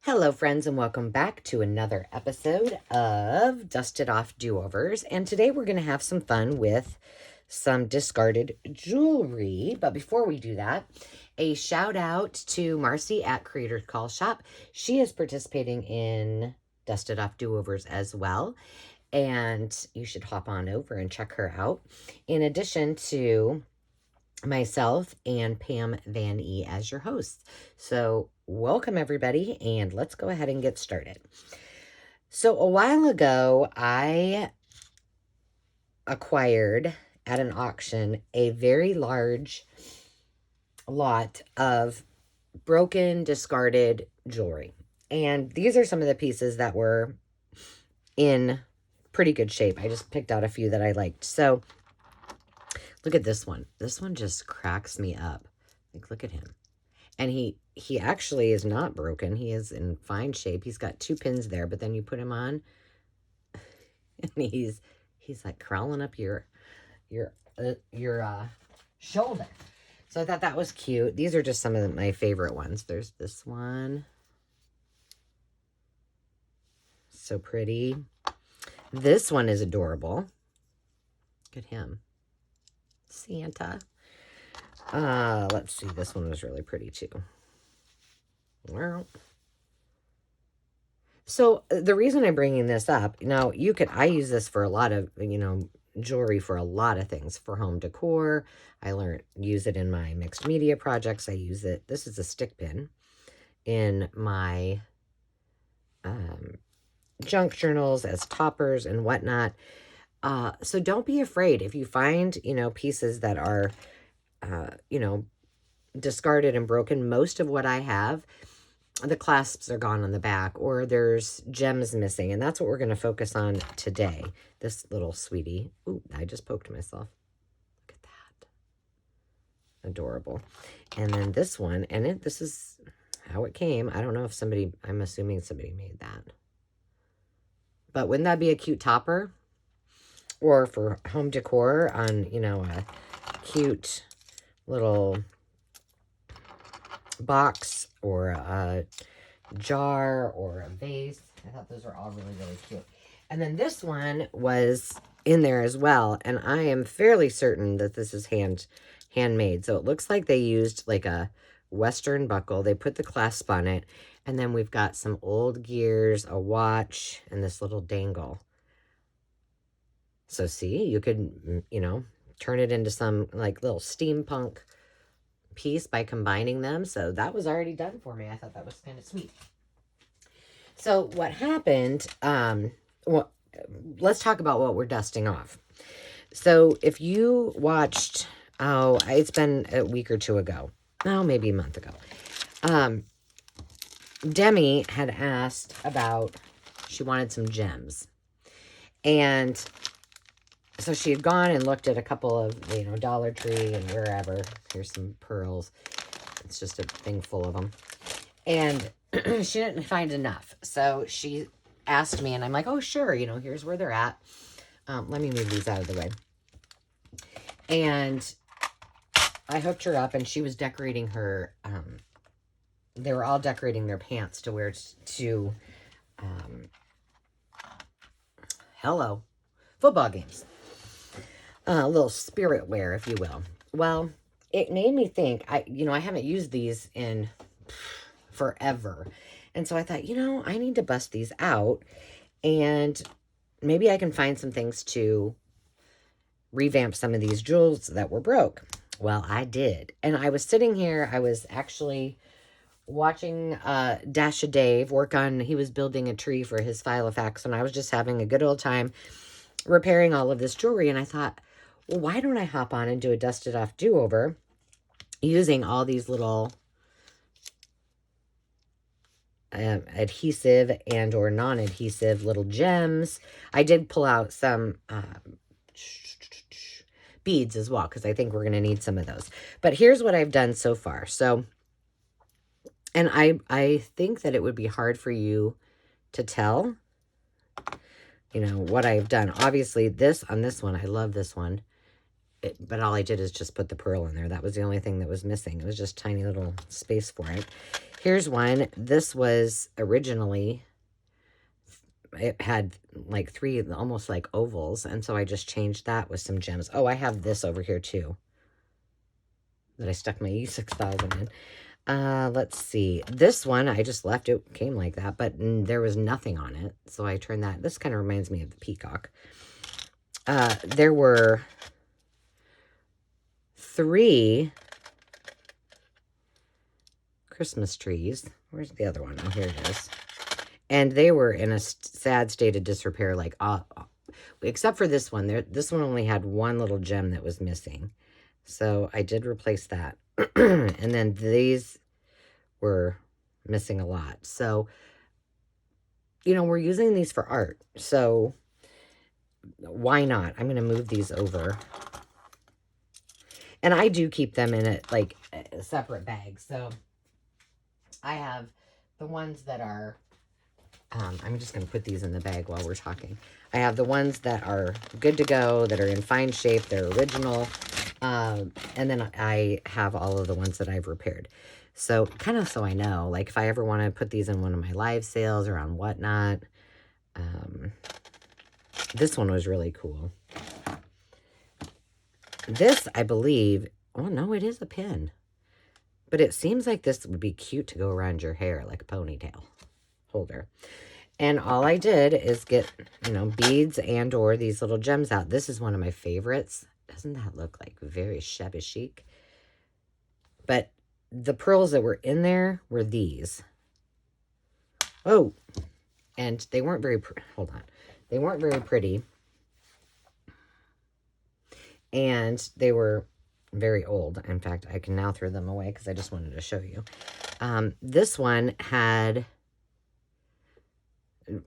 Hello, friends, and welcome back to another episode of Dusted Off Do-Overs. And today we're going to have some fun with some discarded jewelry. But before we do that, a shout out to Marci at Creator's Call Shop. She is participating in Dusted Off Do-Overs as well. And you should hop on over and check her out. In addition to myself and Pam Van E as your hosts. So welcome everybody, and let's go ahead and get started. So a while ago, I acquired at an auction a very large lot of broken, discarded jewelry. And these are some of the pieces that were in pretty good shape. I just picked out a few that I liked. So look at this one. This one just cracks me up. Like, look at him. And he actually is not broken. He is in fine shape. He's got 2 pins there, but then you put him on and he's like crawling up your shoulder. So I thought that was cute. These are just some of my favorite ones. There's this one. So pretty. This one is adorable. Look at him. Santa. Let's see. This one was really pretty too. Well, so the reason I'm bringing this up, now I use this for a lot of, jewelry for a lot of things, for home decor. Use it in my mixed media projects. I use it. This is a stick pin in my junk journals as toppers and whatnot. So don't be afraid if you find, pieces that are, discarded and broken. Most of what I have, the clasps are gone on the back, or there's gems missing. And that's what we're going to focus on today. This little sweetie. Ooh, I just poked myself. Look at that. Adorable. And then this one, and this is how it came. I don't know if I'm assuming somebody made that. But wouldn't that be a cute topper? Or for home decor on, a cute little box or a jar or a vase. I thought those were all really, really cute. And then this one was in there as well. And I am fairly certain that this is handmade. So it looks like they used like a Western buckle. They put the clasp on it. And then we've got some old gears, a watch, and this little dangle. So see, you could, turn it into some like little steampunk piece by combining them. So that was already done for me. I thought that was kind of sweet. So what happened, let's talk about what we're dusting off. So if you watched, it's been a week or two ago. Maybe a month ago. Demi had asked she wanted some gems. And so she had gone and looked at a couple of, Dollar Tree and wherever. Here's some pearls. It's just a thing full of them. And she didn't find enough. So she asked me, and I'm like, oh, sure. Here's where they're at. Let me move these out of the way. And I hooked her up, and she was decorating her, they were all decorating their pants to wear to, football games. A little spirit wear, if you will. Well, it made me think, I haven't used these in forever. And so I thought, I need to bust these out, and maybe I can find some things to revamp some of these jewels that were broke. Well, I did. And I was sitting here, I was actually watching Dasha Dave work on, he was building a tree for his Filofax, and I was just having a good old time repairing all of this jewelry. And I thought, well, why don't I hop on and do a dusted off do-over using all these little adhesive and or non-adhesive little gems. I did pull out some beads as well, because I think we're going to need some of those. But here's what I've done so far. So, and I think that it would be hard for you to tell, what I've done. Obviously, on this one, I love this one. But all I did is just put the pearl in there. That was the only thing that was missing. It was just tiny little space for it. Here's one. This was originally, it had like 3 almost like ovals. And so I just changed that with some gems. Oh, I have this over here too that I stuck my E6000 in. Let's see. This one, I just left it, came like that, but there was nothing on it. So I turned that. This kind of reminds me of the peacock. There were 3 Christmas trees. Where's the other one? Oh, here it is. And they were in a sad state of disrepair, like, except for this one. This one only had one little gem that was missing. So I did replace that. And then these were missing a lot. So, you know, we're using these for art. So why not? I'm going to move these over. And I do keep them in a separate bag. So I have the ones that are, I'm just going to put these in the bag while we're talking. I have the ones that are good to go, that are in fine shape, they're original. And then I have all of the ones that I've repaired. So kind of so I know, like if I ever want to put these in one of my live sales or on whatnot. This one was really cool. This, I believe, oh no, it is a pin. But it seems like this would be cute to go around your hair, like a ponytail holder. And all I did is get, you know, beads and or these little gems out. This is one of my favorites. Doesn't that look like very shabby chic? But the pearls that were in there were these. Oh, and they weren't very, hold on. They weren't very pretty. And they were very old. In fact, I can now throw them away because I just wanted to show you. This one had,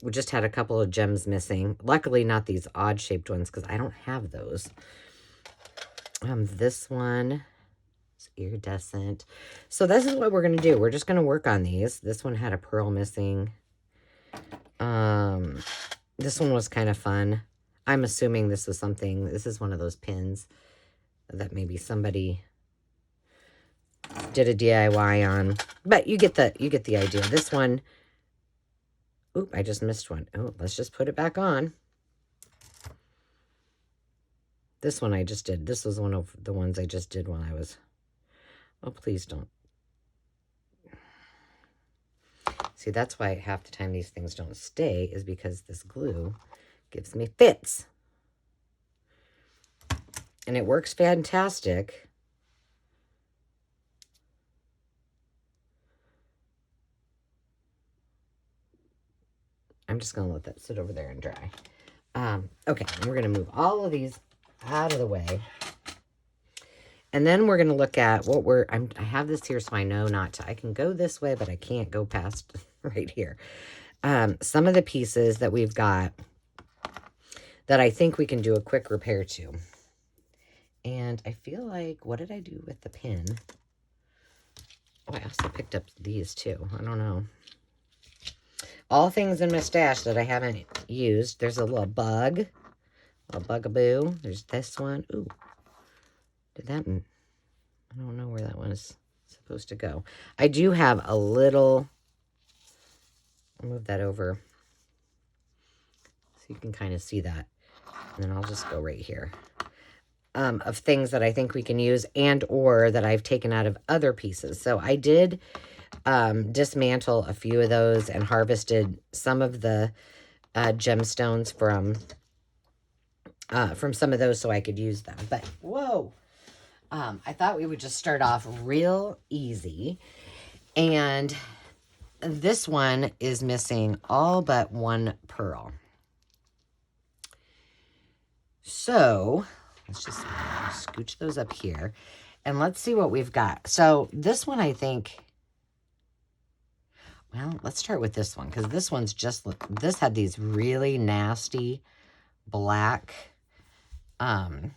we just had a couple of gems missing. Luckily, not these odd-shaped ones because I don't have those. This one is iridescent. So this is what we're going to do. We're just going to work on these. This one had a pearl missing. This one was kind of fun. I'm assuming this was something, this is one of those pins that maybe somebody did a DIY on. But you get the idea. This one, oop, I just missed one. Oh, let's just put it back on. This one I just did. This was one of the ones I just did when I was, oh, please don't. See, that's why half the time these things don't stay, is because this glue gives me fits. And it works fantastic. I'm just going to let that sit over there and dry. Okay, and we're going to move all of these out of the way. And then we're going to look at what I have this here so I know not to. I can go this way, but I can't go past right here. Some of the pieces that we've got that I think we can do a quick repair to. And I feel like, what did I do with the pin? Oh, I also picked up these too. I don't know. All things in my stash that I haven't used. There's a little bug. A bugaboo. There's this one. Ooh. Did that... I don't know where that one is supposed to go. I do have a little... I'll move that over so you can kind of see that. And then I'll just go right here. Of things that I think we can use and or that I've taken out of other pieces. So I did dismantle a few of those and harvested some of the gemstones from some of those so I could use them. But whoa, I thought we would just start off real easy. And this one is missing all but one pearl. So let's just scooch those up here and let's see what we've got. So this one, I think, well, let's start with this one because this one's just, this had these really nasty black, I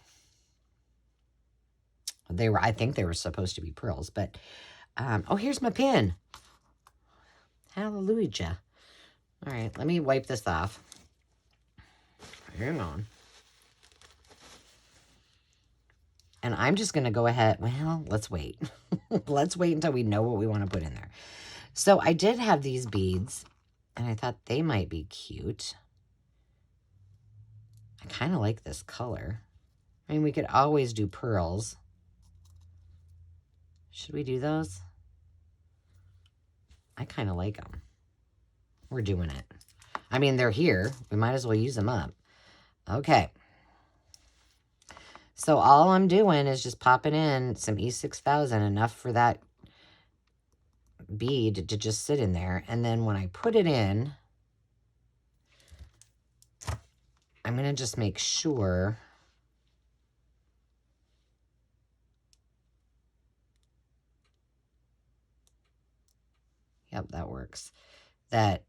think they were supposed to be pearls, but, oh, here's my pin. Hallelujah. All right, let me wipe this off. Hang on. And I'm just going to go ahead. Well, let's wait. Let's wait until we know what we want to put in there. So I did have these beads, and I thought they might be cute. I kind of like this color. I mean, we could always do pearls. Should we do those? I kind of like them. We're doing it. I mean, they're here. We might as well use them up. Okay. So all I'm doing is just popping in some E6000, enough for that bead to just sit in there. And then when I put it in, I'm going to just make sure yep, that works, that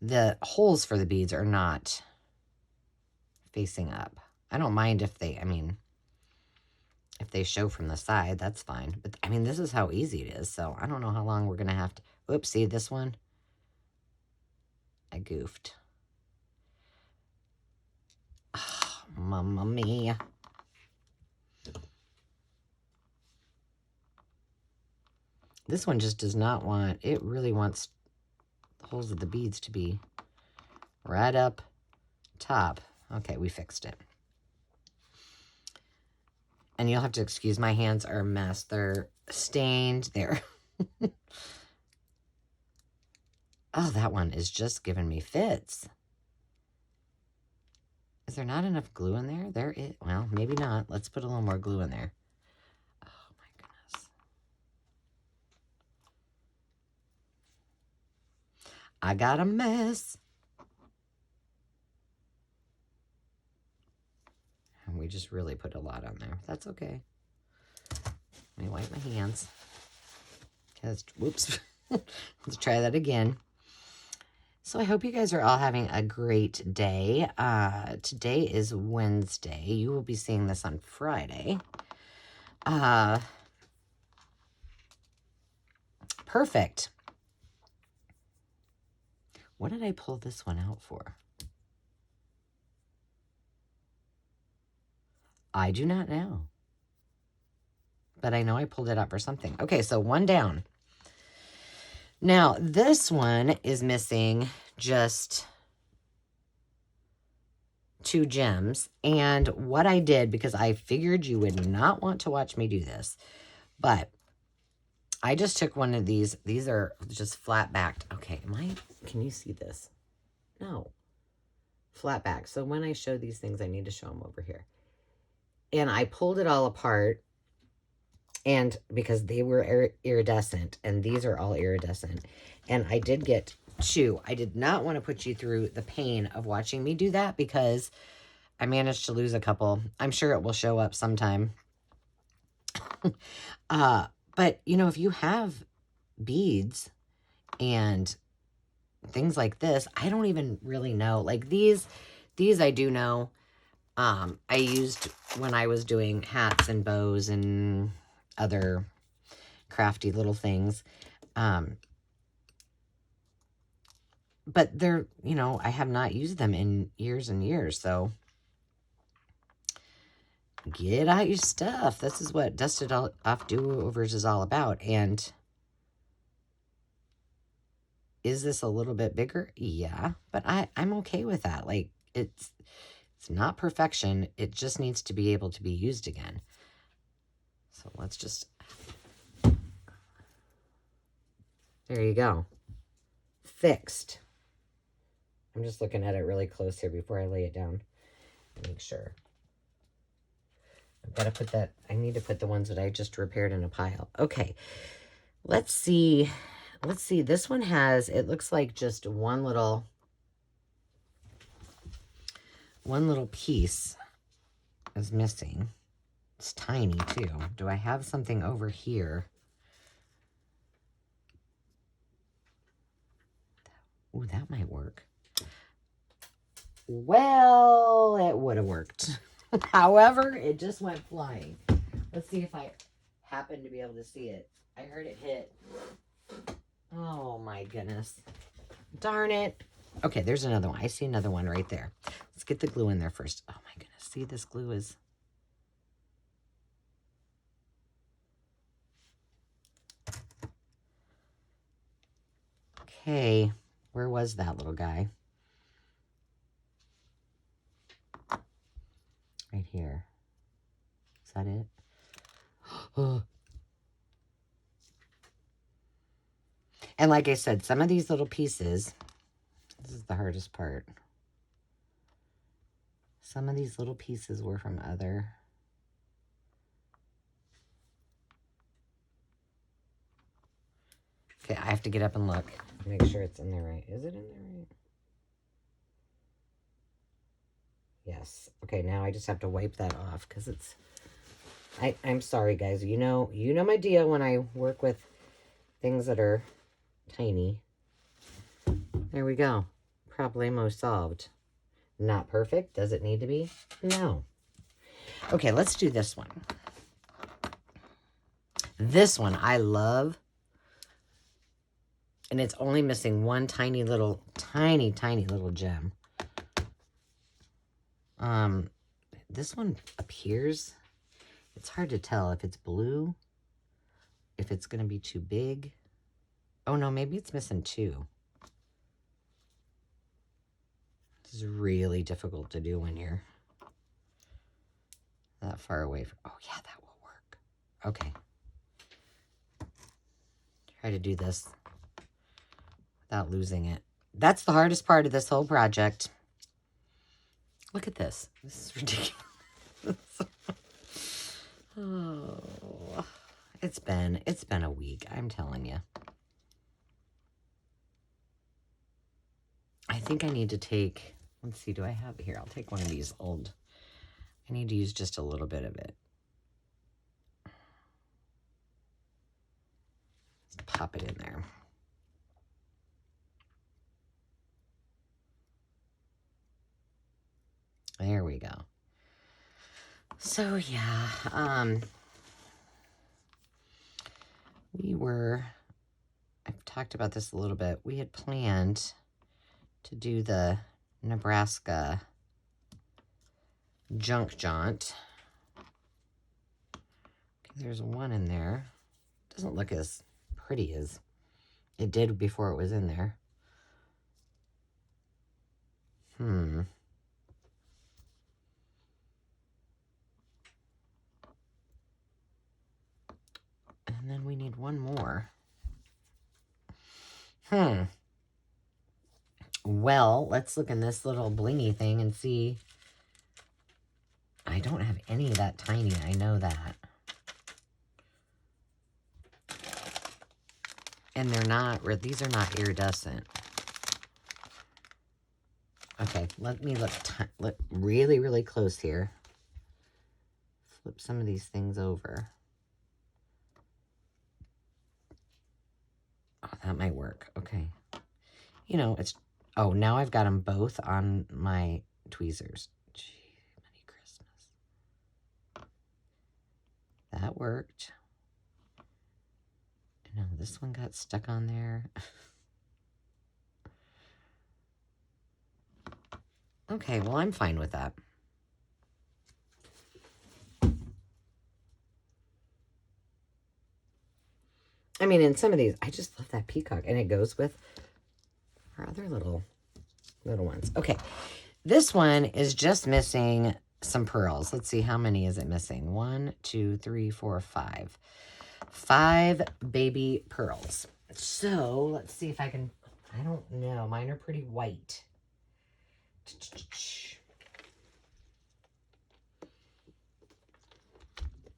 the holes for the beads are not facing up. I don't mind if they, I mean, if they show from the side, that's fine. But I mean, this is how easy it is. So I don't know how long we're going to have to, oops, see this one? I goofed. Oh, mamma mia. This one just does not want, it really wants the holes of the beads to be right up top. Okay, we fixed it. And you'll have to excuse, my hands are a mess. They're stained. They're... Oh, that one is just giving me fits. Is there not enough glue in there? There is. Well, maybe not. Let's put a little more glue in there. Oh, my goodness. I got a mess. And we just really put a lot on there. That's okay. Let me wipe my hands. Whoops. Let's try that again. So I hope you guys are all having a great day. Today is Wednesday. You will be seeing this on Friday. Perfect. What did I pull this one out for? I do not know. But I know I pulled it out for something. Okay, so one down. Now, this one is missing just 2 gems. And what I did, because I figured you would not want to watch me do this, but I just took one of these. These are just flat backed. Okay, can you see this? No. Flat back. So when I show these things, I need to show them over here. And I pulled it all apart. And because they were iridescent, and these are all iridescent. And I did get 2. I did not want to put you through the pain of watching me do that, because I managed to lose a couple. I'm sure it will show up sometime. But, you know, if you have beads and things like this, I don't even really know. Like these I do know. I used when I was doing hats and bows and other crafty little things. But they're, you know, I have not used them in years and years. So get out your stuff. This is what Dusted Off Do-Overs is all about. And is this a little bit bigger? Yeah, but I'm okay with that. Like, it's not perfection. It just needs to be able to be used again. So let's just... There you go. Fixed. I'm just looking at it really close here before I lay it down. Make sure. I've got to put that... I need to put the ones that I just repaired in a pile. Okay. Let's see. Let's see. This one has... It looks like just one little piece is missing. It's tiny too. Do I have something over here? Ooh, that might work. Well, it would have worked. However, it just went flying. Let's see if I happen to be able to see it. I heard it hit. Oh my goodness. Darn it. Okay, there's another one. I see another one right there. Let's get the glue in there first. Oh my goodness. See, this glue is... Okay, where was that little guy? Right here. Is that it? And like I said, some of these little pieces, this is the hardest part. Some of these little pieces were from other. Okay, I have to get up and look. Make sure it's in there right. Is it in there right? Yes. Okay, now I just have to wipe that off because it's... I'm sorry, guys. You know my deal when I work with things that are tiny. There we go. Problemo solved. Not perfect. Does it need to be? No. Okay, let's do this one. This one I love. And it's only missing one tiny little gem. This one appears, it's hard to tell if it's blue, if it's going to be too big. Oh no, maybe it's missing two. This is really difficult to do when you're that far away from, oh yeah, that will work. Okay. Try to do this without losing it. That's the hardest part of this whole project. Look at this. This is ridiculous. Oh, it's been a week, I'm telling you. I think I need to take, let's see, do I have it here? I'll take one of these old. I need to use just a little bit of it. Let's pop it in there. There we go. So yeah, I've talked about this a little bit. We had planned to do the Nebraska junk jaunt. Okay, there's one in there. Doesn't look as pretty as it did before it was in there. And then we need one more. Well, let's look in this little blingy thing and see. I don't have any that tiny. I know that. And they're not, these are not iridescent. Okay, let me look really, really close here. Flip some of these things over. Oh, that might work. Okay. You know, it's... Oh, now I've got them both on my tweezers. Gee, Merry Christmas. That worked. No, this one got stuck on there. Okay, well, I'm fine with that. I mean, in some of these, I just love that peacock. And it goes with our other little ones. Okay, this one is just missing some pearls. Let's see, how many is it missing? 1, 2, 3, 4, 5. 5 baby pearls. So, let's see if I can... I don't know. Mine are pretty white.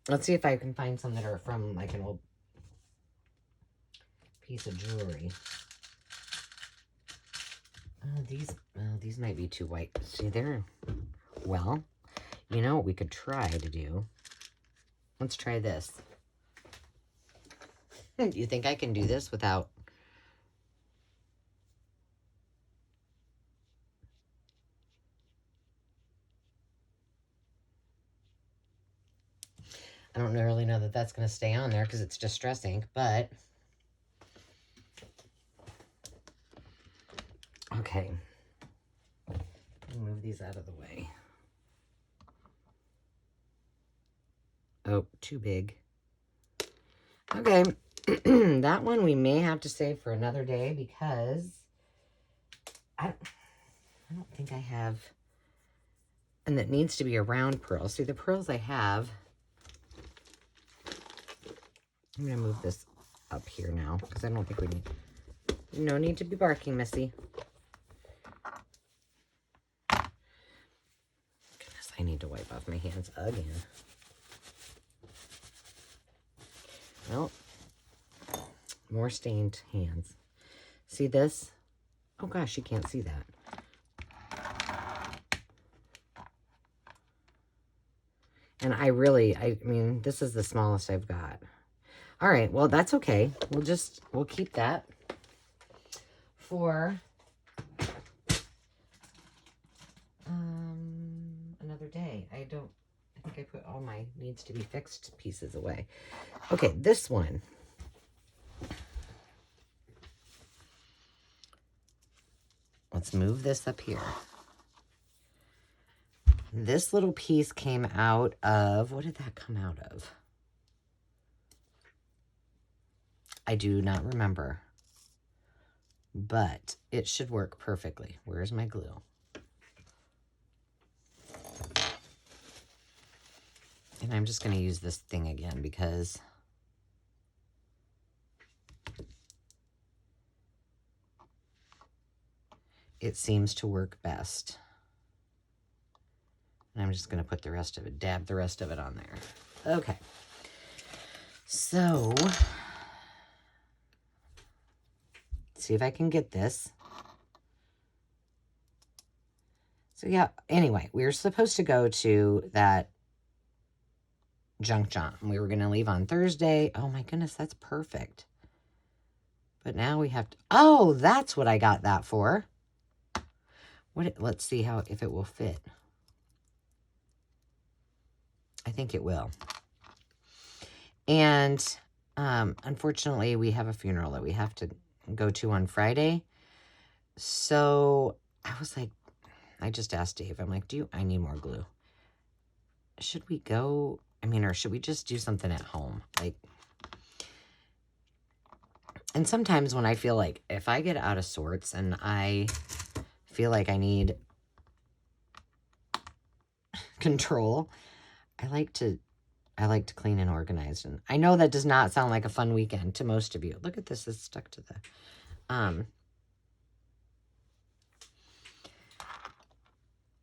Let's see if I can find some that are from like an old piece of jewelry. These might be too white. See, they're... Well, you know what we could try to do? Let's try this. You think I can do this without... I don't really know that that's going to stay on there because it's distress ink, but... Okay. Move these out of the way. Oh, too big. Okay, That one we may have to save for another day because I don't think I have, and that needs to be a round pearl. See, the pearls I have, I'm going to move this up here now because I don't think we need, no need to be barking, Missy. Goodness, I need to wipe off my hands again. Well, more stained hands. See this? Oh gosh, you can't see that. And I mean, this is the smallest I've got. All right, well, that's okay. We'll keep that for another day. I think I put all my needs to be fixed pieces away. Okay, this one. Let's move this up here. This little piece came out of, what did that come out of? I do not remember, but it should work perfectly. Where's my glue? And I'm just going to use this thing again because it seems to work best. And I'm just going to put the rest of it, dab the rest of it on there. Okay. So, see if I can get this. So yeah, anyway, we were supposed to go to that junk jaunt. We were going to leave on Thursday. Oh my goodness, that's perfect. But now we have to, oh, that's what I got that for. Let's see if it will fit. I think it will. And unfortunately, we have a funeral that we have to go to on Friday. So I was like, I just asked Dave, I'm like, I need more glue. Should we go? I mean, or should we just do something at home? Like, and sometimes when I feel like if I get out of sorts and I feel like I need control, I like to clean and organize. And I know that does not sound like a fun weekend to most of you. Look at this, it's stuck to the,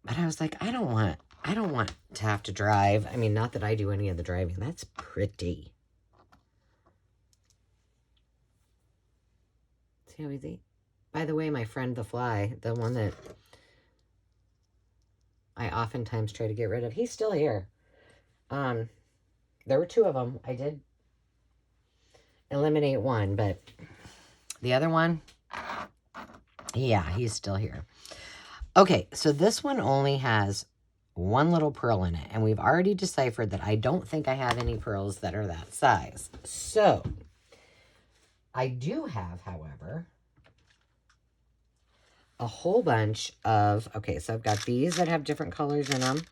but I was like, I don't want to have to drive. I mean, not that I do any of the driving. That's pretty. See how easy? By the way, my friend the fly, the one that I oftentimes try to get rid of, he's still here. There were two of them. I did eliminate one, but the other one, yeah, he's still here. Okay, so this one only has one little pearl in it, and we've already deciphered that I don't think I have any pearls that are that size. So, I do have, however, a whole bunch of, okay, so I've got these that have different colors in them,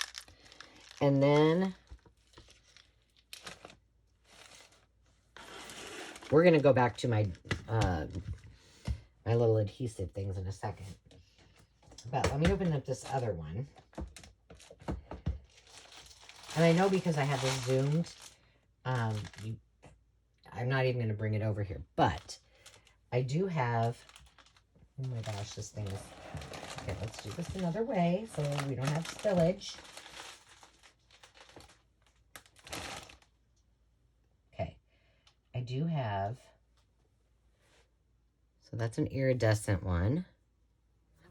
and then we're going to go back to my my little adhesive things in a second. But let me open up this other one. And I know because I have this zoomed, I'm not even going to bring it over here. But I do have, oh my gosh, this thing is, okay, let's do this another way so we don't have spillage. Okay, I do have, so that's an iridescent one.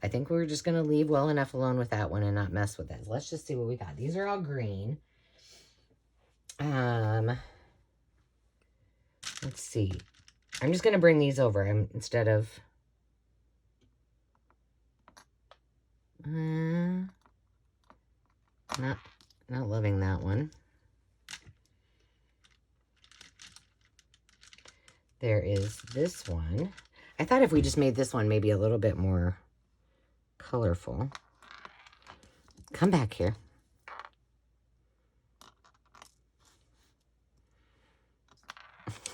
I think we're just going to leave well enough alone with that one and not mess with it. Let's just see what we got. These are all green. Let's see. I'm just going to bring these over instead of... not loving that one. There is this one. I thought if we just made this one maybe a little bit more colorful. Come back here.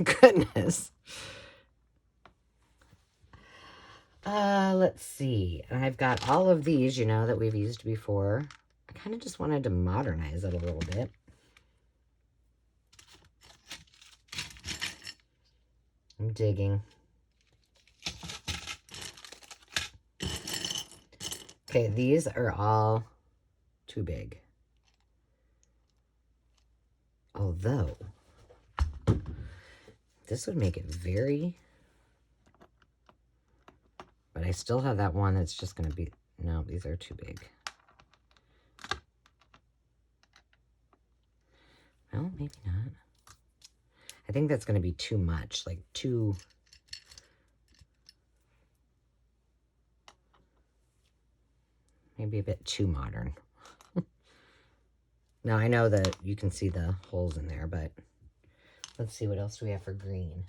Goodness. Let's see. I've got all of these, you know, that we've used before. I kind of just wanted to modernize it a little bit. I'm digging. Okay, these are all too big. Although, this would make it very... But I still have that one that's just going to be... No, these are too big. Well, maybe not. I think that's going to be too much, like too... Maybe a bit too modern. Now, I know that you can see the holes in there, but let's see, what else do we have for green?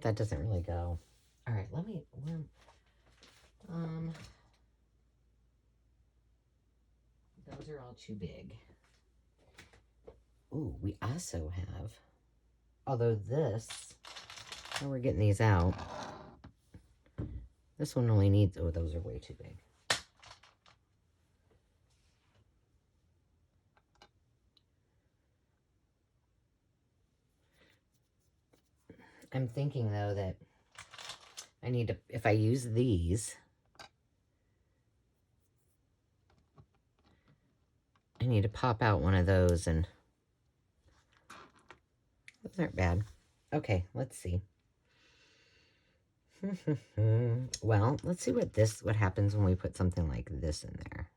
That doesn't really go. All right, let me... those are all too big. Ooh, we also have... Although this... Now we're getting these out. This one only needs... Oh, those are way too big. I'm thinking, though, that I need to... If I use these... I need to pop out one of those, and... Those aren't bad. Okay, let's see. Well, let's see what happens when we put something like this in there.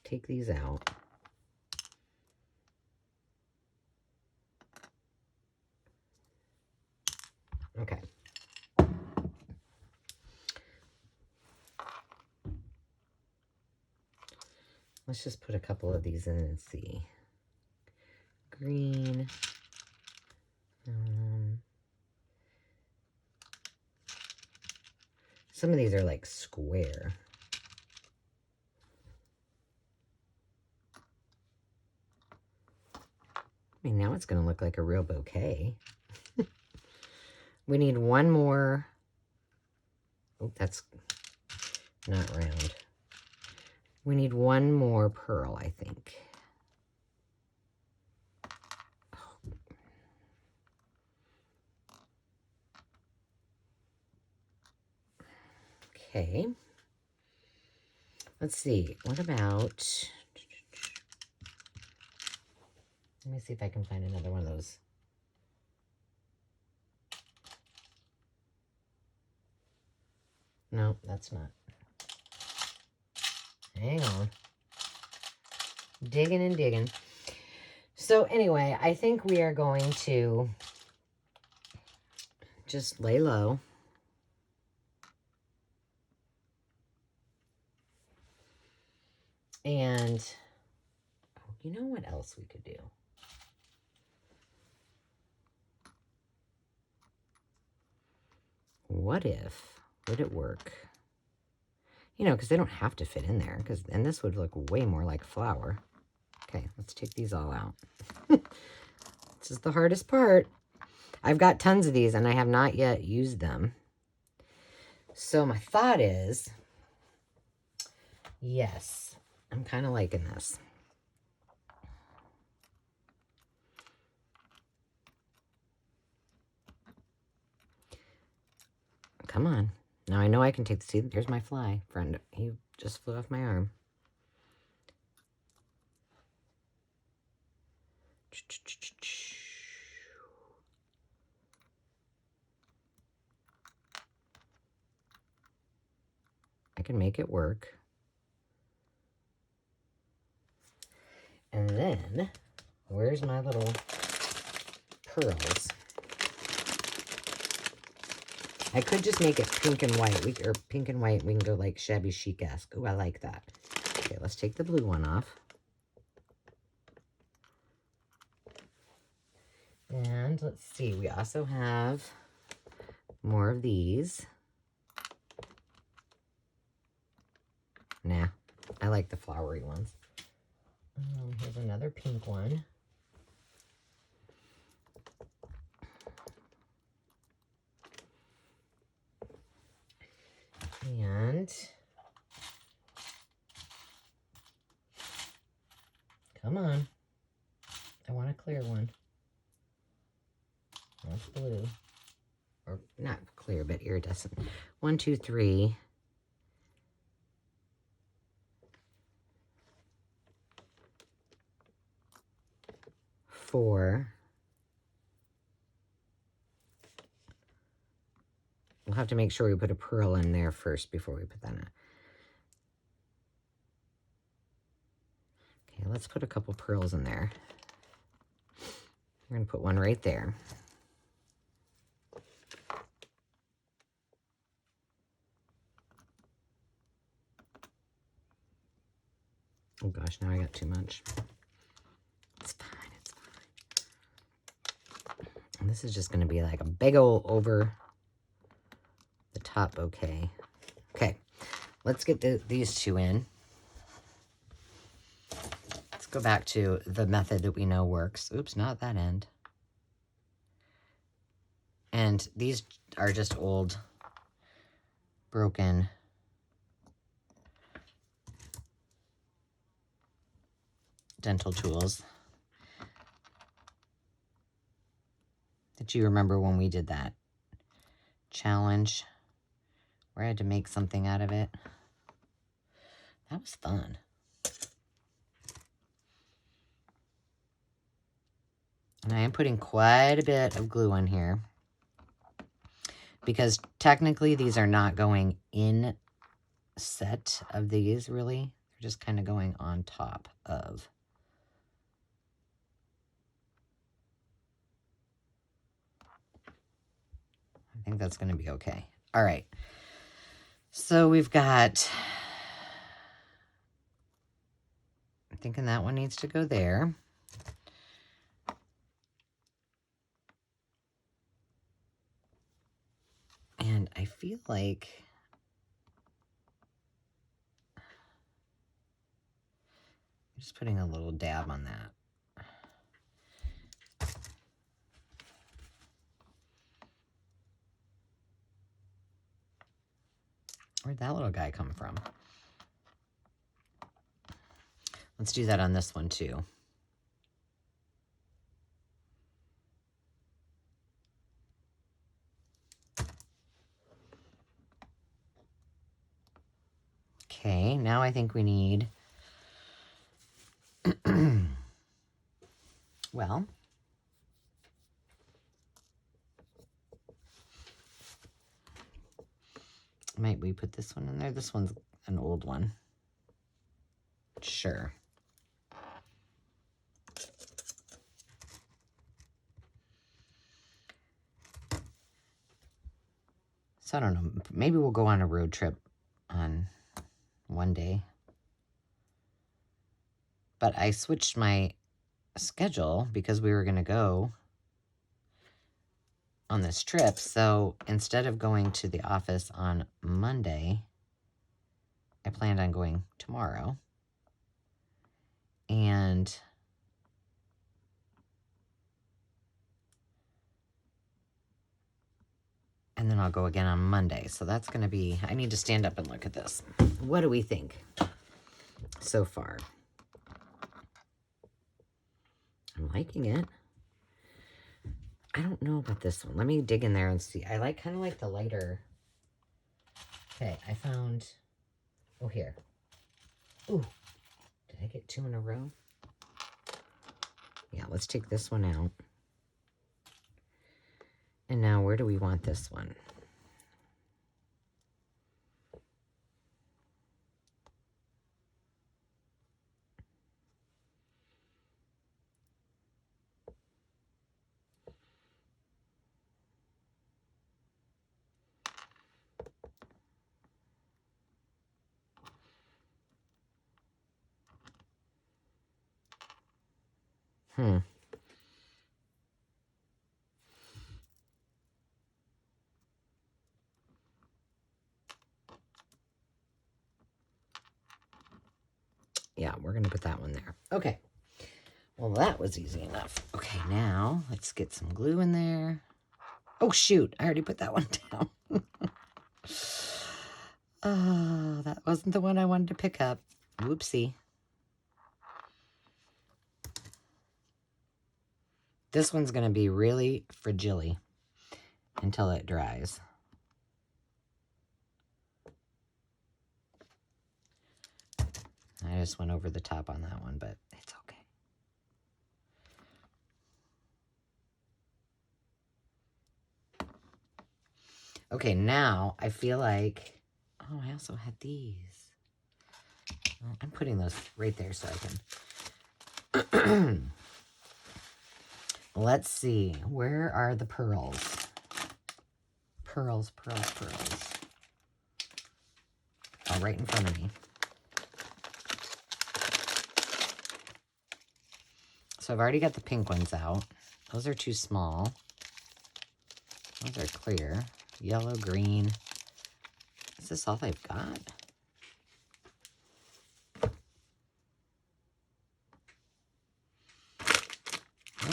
Take these out. Okay. Let's just put a couple of these in and see. Green. Some of these are like square. I mean, now it's going to look like a real bouquet. We need one more. Oh, that's not round. We need one more pearl, I think. Okay. Let's see. What about... Let me see if I can find another one of those. No, that's not. Hang on. Digging and digging. So anyway, I think we are going to just lay low. And you know what else we could do? What if, would it work? You know, because they don't have to fit in there, and this would look way more like flour. Okay, let's take these all out. This is the hardest part. I've got tons of these, and I have not yet used them. So my thought is, yes, I'm kind of liking this. Come on. Now I know I can take the... See, there's my fly friend. He just flew off my arm. I can make it work. And then, where's my little pearls? I could just make it pink and white. Or pink and white, we can go like shabby chic-esque. Ooh, I like that. Okay, let's take the blue one off. And let's see, we also have more of these. Nah, I like the flowery ones. Here's another pink one. And come on. I want a clear one. That's blue. Or not clear, but iridescent. 1, 2, 3. 4. We'll have to make sure we put a pearl in there first before we put that in. Okay, let's put a couple pearls in there. We're going to put one right there. Oh gosh, now I got too much. It's fine, it's fine. And this is just going to be like a big old over the top bouquet. Okay, let's get these two in. Let's go back to the method that we know works. Oops, not that end. And these are just old, broken dental tools that you remember when we did that challenge where I had to make something out of it. That was fun. And I am putting quite a bit of glue on here because technically these are not going in set of these really. They're just kind of going on top of. I think that's going to be okay. All right. So we've got, I'm thinking that one needs to go there. And I feel like I'm just putting a little dab on that. Where'd that little guy come from? Let's do that on this one too. Okay, now I think we need, well, might we put this one in there? This one's an old one. Sure. So I don't know, maybe we'll go on a road trip on one day. But I switched my schedule because we were going to go on this trip. So instead of going to the office on Monday, I planned on going tomorrow. And then I'll go again on Monday. So that's going to be, I need to stand up and look at this. What do we think so far? I'm liking it. I don't know about this one. Let me dig in there and see. I kind of like the lighter. Okay, I found, oh, here. Ooh, did I get 2 in a row? Yeah, let's take this one out. And now where do we want this one? Yeah, we're going to put that one there. Okay. Well, that was easy enough. Okay, now let's get some glue in there. Oh, shoot. I already put that one down. Oh, that wasn't the one I wanted to pick up. Whoopsie. This one's going to be really fragile until it dries. I just went over the top on that one, but it's okay. Okay, now I feel like... Oh, I also had these. Well, I'm putting those right there so I can... Let's see. Where are the pearls? Pearls, pearls, pearls. Oh, right in front of me. So I've already got the pink ones out. Those are too small. Those are clear. Yellow, green. Is this all I've got?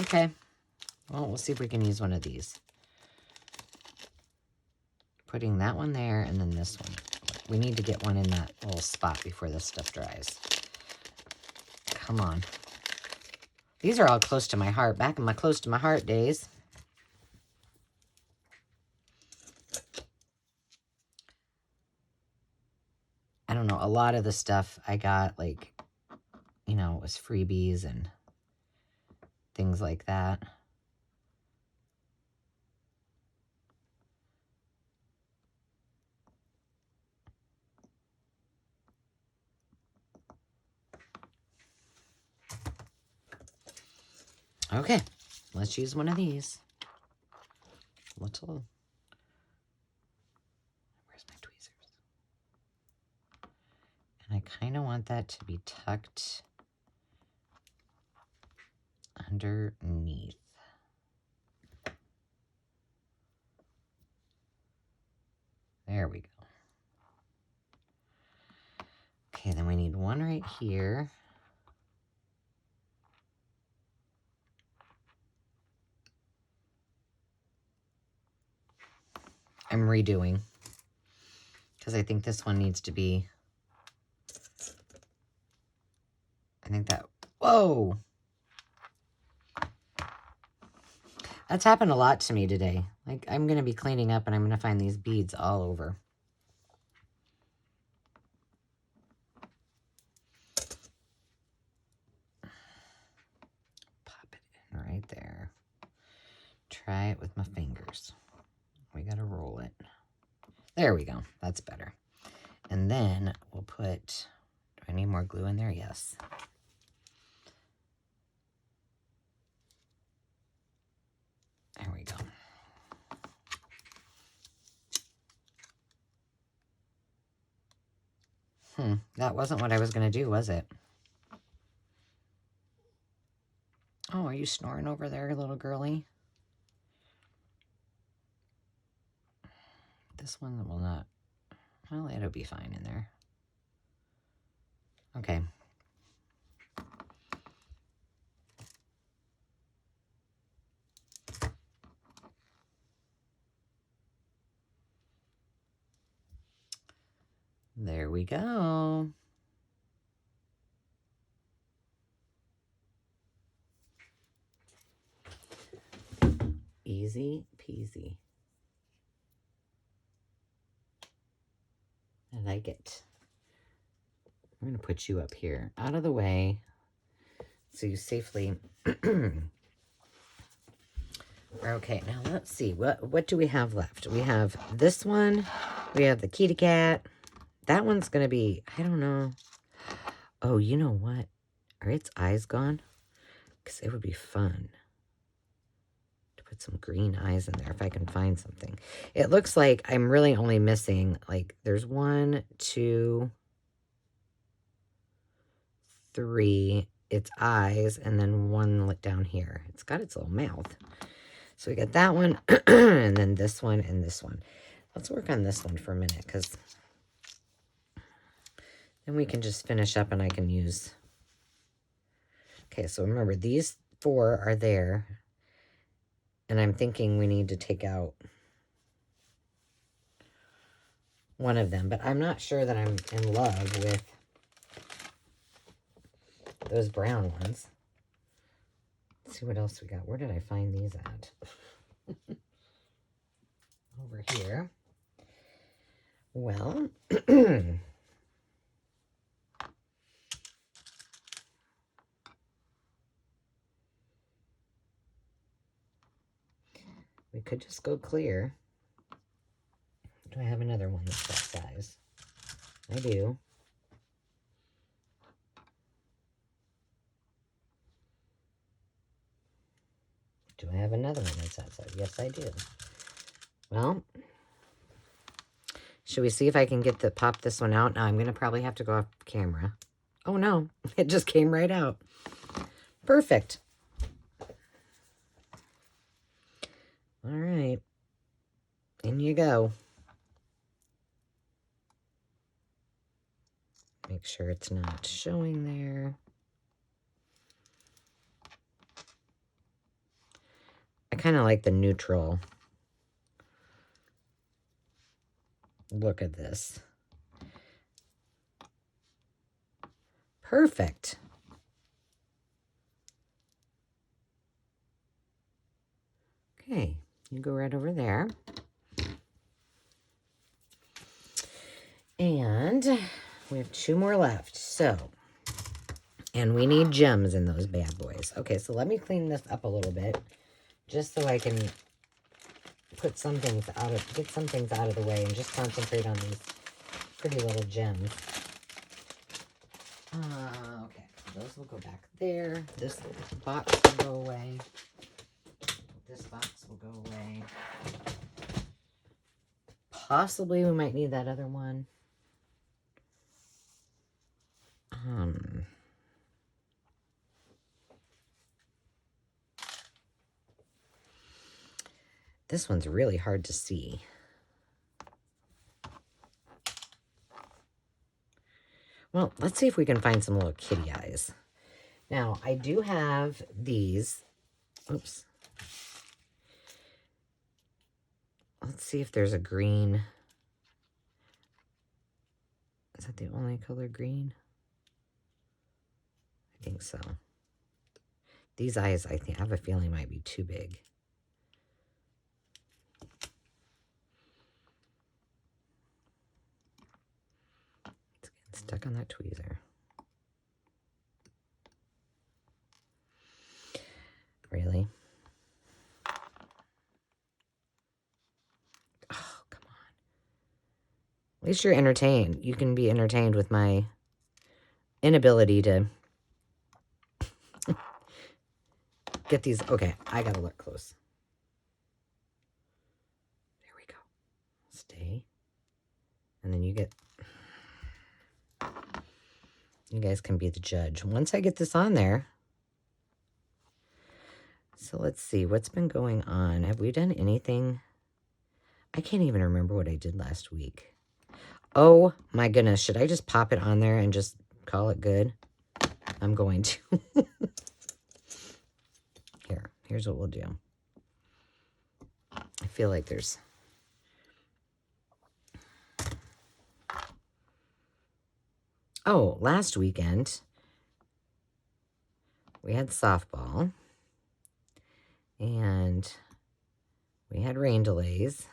Okay. Well, we'll see if we can use one of these. Putting that one there and then this one. We need to get one in that little spot before this stuff dries. Come on. These are all close to my heart. Back in my close to my heart days. I don't know. A lot of the stuff I got, like, you know, it was freebies and things like that. Okay, let's use one of these. Little. Where's my tweezers? And I kind of want that to be tucked underneath. There we go. Okay, then we need one right here. I'm redoing because I think this one needs to be, I think that, whoa. That's happened a lot to me today. Like, I'm going to be cleaning up and I'm going to find these beads all over. Pop it in right there. Try it with my fingers. We got to roll it. There we go. That's better. And then we'll put, do I need more glue in there? Yes. There we go. That wasn't what I was going to do, was it? Oh, are you snoring over there, little girly? This one will not. Well, it'll be fine in there. Okay. There we go. Easy peasy. I like it. I'm going to put you up here, out of the way, so you safely... Okay, now let's see. What do we have left? We have this one. We have the kitty cat. That one's going to be, I don't know. Oh, you know what? Are its eyes gone? Because it would be fun to put some green eyes in there if I can find something. It looks like I'm really only missing, like, there's 1, 2, 3, its eyes, and then one down here. It's got its little mouth. So we got that one, and then this one, and this one. Let's work on this one for a minute, because And we can just finish up and I can use... Okay, so remember, these 4 are there. And I'm thinking we need to take out one of them. But I'm not sure that I'm in love with those brown ones. Let's see what else we got. Where did I find these at? Over here. Well, we could just go clear. Do I have another one that's that size? I do. Do I have another one that's that size? Yes, I do. Well, should we see if I can pop this one out? Now, I'm going to probably have to go off camera. Oh, no. It just came right out. Perfect. All right. In you go. Make sure it's not showing there. I kind of like the neutral look at this. Perfect. Okay, you go right over there. And we have 2 more left. So, and we need gems in those bad boys. Okay, so let me clean this up a little bit just so I can get some things out of the way and just concentrate on these pretty little gems. Okay, those will go back there. This box will go away. This box will go away. Possibly we might need that other one. This one's really hard to see. Well, let's see if we can find some little kitty eyes. Now, I do have these. Oops. Let's see if there's a green. Is that the only color green? I think so. These eyes, I have a feeling might be too big. It's getting stuck on that tweezer. Really? Oh, come on. At least you're entertained. You can be entertained with my inability to get these. Okay, I gotta look close. There we go. Stay. And then you guys can be the judge. Once I get this on there. So let's see. What's been going on? Have we done anything? I can't even remember what I did last week. Oh my goodness. Should I just pop it on there and just call it good? I'm going to. Here's what we'll do. I feel like there's... Oh, last weekend, we had softball. And we had rain delays.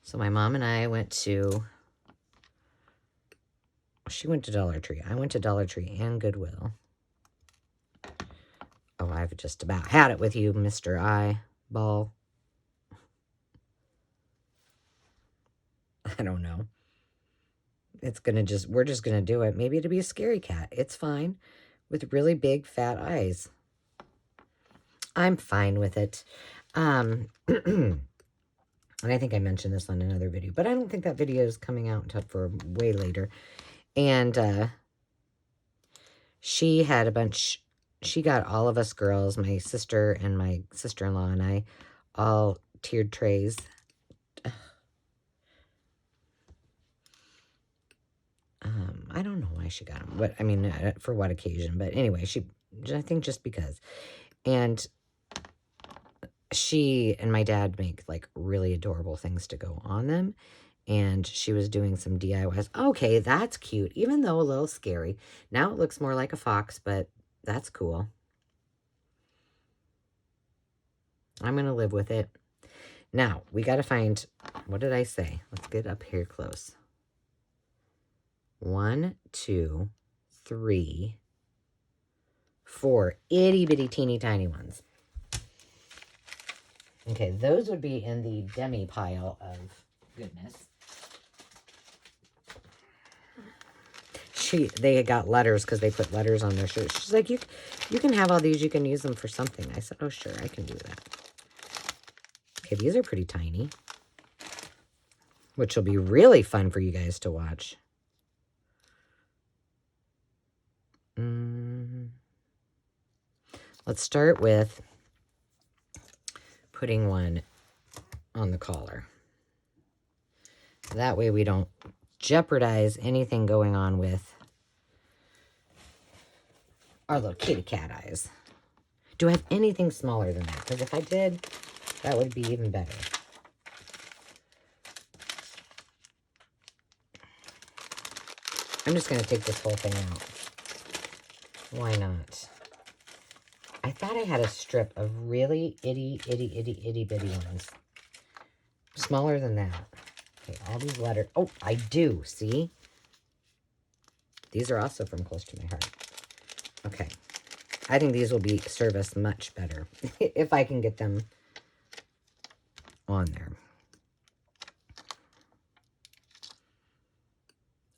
So my mom and I went to... She went to Dollar Tree. I went to Dollar Tree and Goodwill. Oh, I've just about had it with you, Mr. Eyeball. I don't know. It's gonna just... We're just gonna do it. Maybe it'll be a scary cat. It's fine. With really big, fat eyes. I'm fine with it. And I think I mentioned this on another video, but I don't think that video is coming out until for way later. And she had a bunch, she got all of us girls, my sister and my sister-in-law and I, all tiered trays. I don't know why she got them. What I mean, for what occasion? But anyway, I think just because. And she and my dad make like really adorable things to go on them. And she was doing some DIYs. Okay, that's cute, even though a little scary. Now it looks more like a fox, but that's cool. I'm going to live with it. Now, we got to find, what did I say? Let's get up here close. 1, 2, 3, 4 itty bitty teeny tiny ones. Okay, those would be in the demi pile of goodness. They got letters because they put letters on their shirts. She's like, you can have all these. You can use them for something. I said, oh, sure, I can do that. Okay, these are pretty tiny, which will be really fun for you guys to watch. Let's start with putting one on the collar. That way we don't jeopardize anything going on with our little kitty cat eyes. Do I have anything smaller than that? Because if I did, that would be even better. I'm just going to take this whole thing out. Why not? I thought I had a strip of really itty bitty ones. Smaller than that. Okay, all these letters. Oh, I do. See? These are also from close to my heart. Okay. I think these will serve us much better if I can get them on there.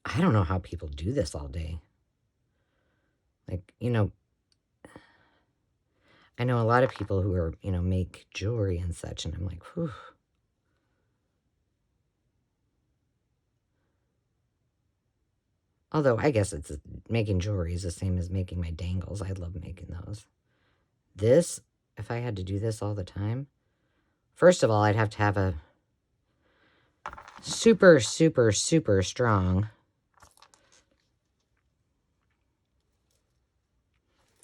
I don't know how people do this all day. Like, I know a lot of people who are, make jewelry and such, and I'm like, whew. Although, I guess making jewelry is the same as making my dangles. I love making those. This, if I had to do this all the time, first of all, I'd have to have a super, super, super strong.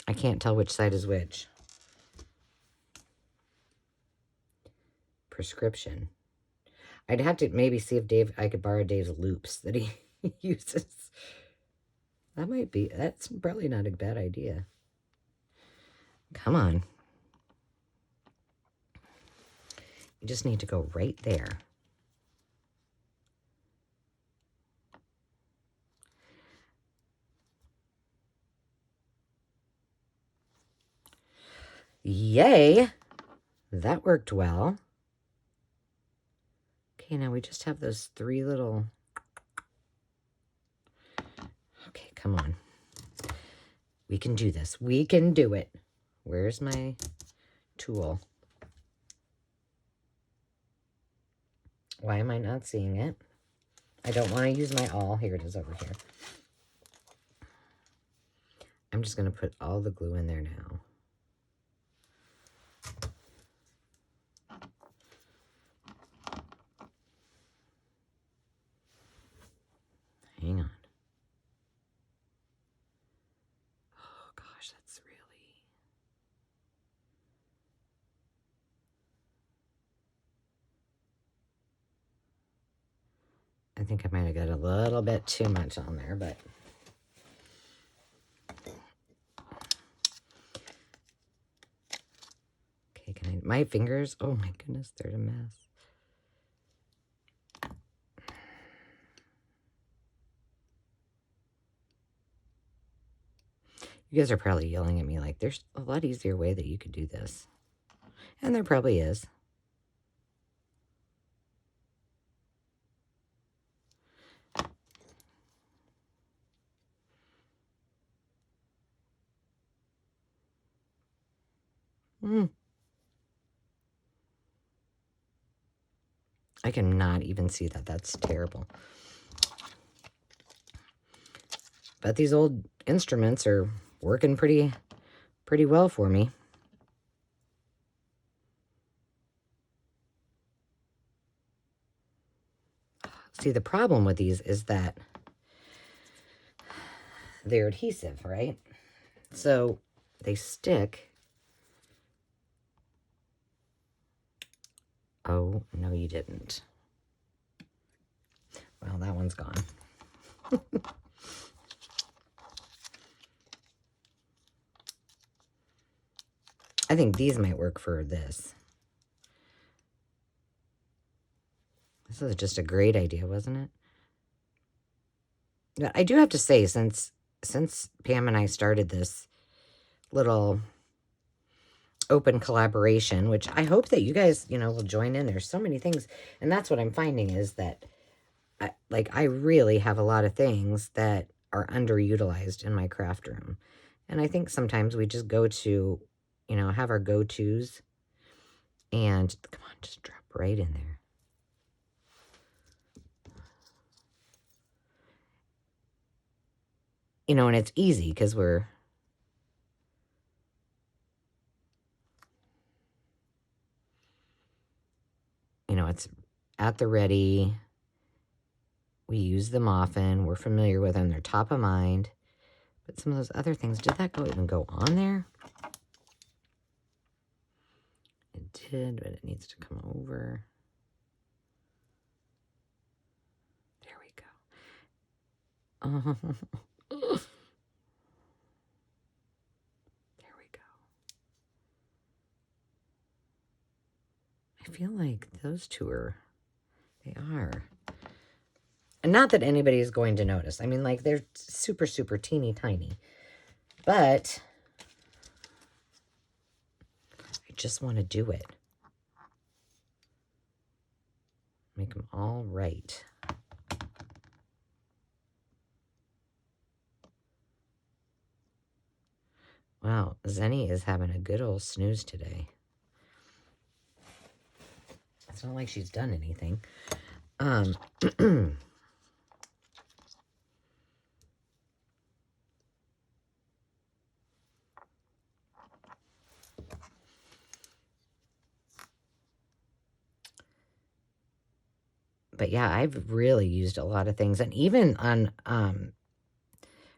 I can't tell which side is which. Prescription. I'd have to maybe see if I could borrow Dave's loops that he uses. That's probably not a bad idea. Come on. You just need to go right there. Yay! That worked well. Okay, now we just have those 3 little... Okay, come on. We can do this. We can do it. Where's my tool? Why am I not seeing it? I don't want to use my awl. Here it is over here. I'm just going to put all the glue in there now. Hang on. Oh, gosh, that's really... I think I might have got a little bit too much on there, but... Okay, my fingers, oh my goodness, they're a mess. You guys are probably yelling at me like, there's a lot easier way that you could do this. And there probably is. I cannot even see that. That's terrible. But these old instruments are working pretty well for me. See, the problem with these is that they're adhesive, right? So they stick. Oh, no, you didn't. Well, that one's gone. I think these might work for this. This is just a great idea, wasn't it? But I do have to say, since Pam and I started this little open collaboration, which I hope that you guys, will join in. There's so many things. And that's what I'm finding is that I really have a lot of things that are underutilized in my craft room. And I think sometimes we just go to, have our go-tos and come on, just drop right in there. And it's easy because we're, it's at the ready. We use them often. We're familiar with them. They're top of mind. But some of those other things, did that even go on there? It did, but it needs to come over. There we go. There we go. I feel like those two they are. And not that anybody's going to notice. I mean, they're super, super teeny tiny. But I just want to do it. Make them all right. Wow, Zenny is having a good old snooze today. It's not like she's done anything. But yeah, I've really used a lot of things. And even on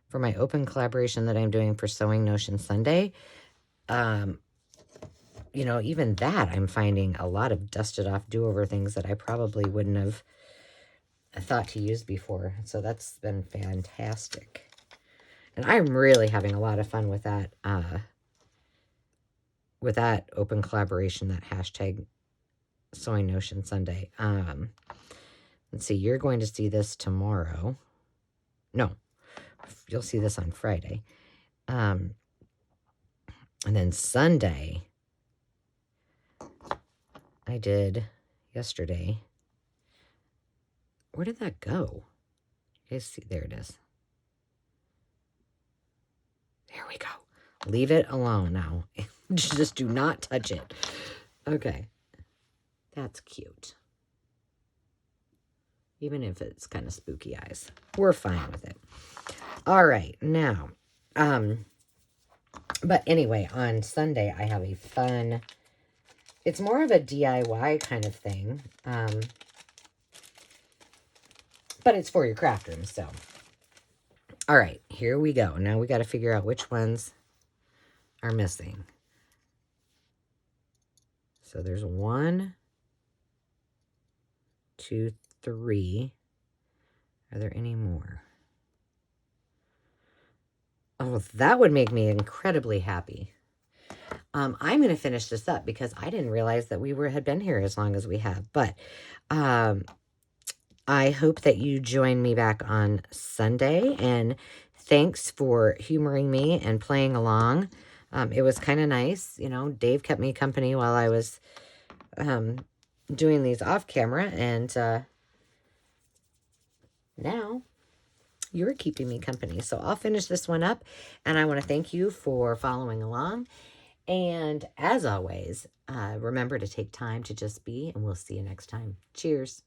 for my open collaboration that I'm doing for Sewing Notion Sunday, even that I'm finding a lot of dusted off do-over things that I probably wouldn't have thought to use before. So that's been fantastic. And I'm really having a lot of fun with that open collaboration, that hashtag Sewing Notion Sunday. Let's see, you're going to see this tomorrow. No, you'll see this on Friday. And then Sunday, I did yesterday. Where did that go? You guys see, there it is. There we go. Leave it alone now. Just do not touch it. Okay. That's cute. Even if it's kind of spooky eyes. We're fine with it. All right. Now, but anyway, on Sunday, I have a fun, it's more of a DIY kind of thing. But it's for your craft room, so. All right, here we go. Now we got to figure out which ones are missing. So there's 1, 2, 3. Are there any more? Oh, that would make me incredibly happy. I'm going to finish this up because I didn't realize that we had been here as long as we have. But I hope that you join me back on Sunday. And thanks for humoring me and playing along. It was kind of nice. Dave kept me company while I was doing these off camera. And now you're keeping me company. So I'll finish this one up. And I want to thank you for following along. And as always, remember to take time to just be. And we'll see you next time. Cheers.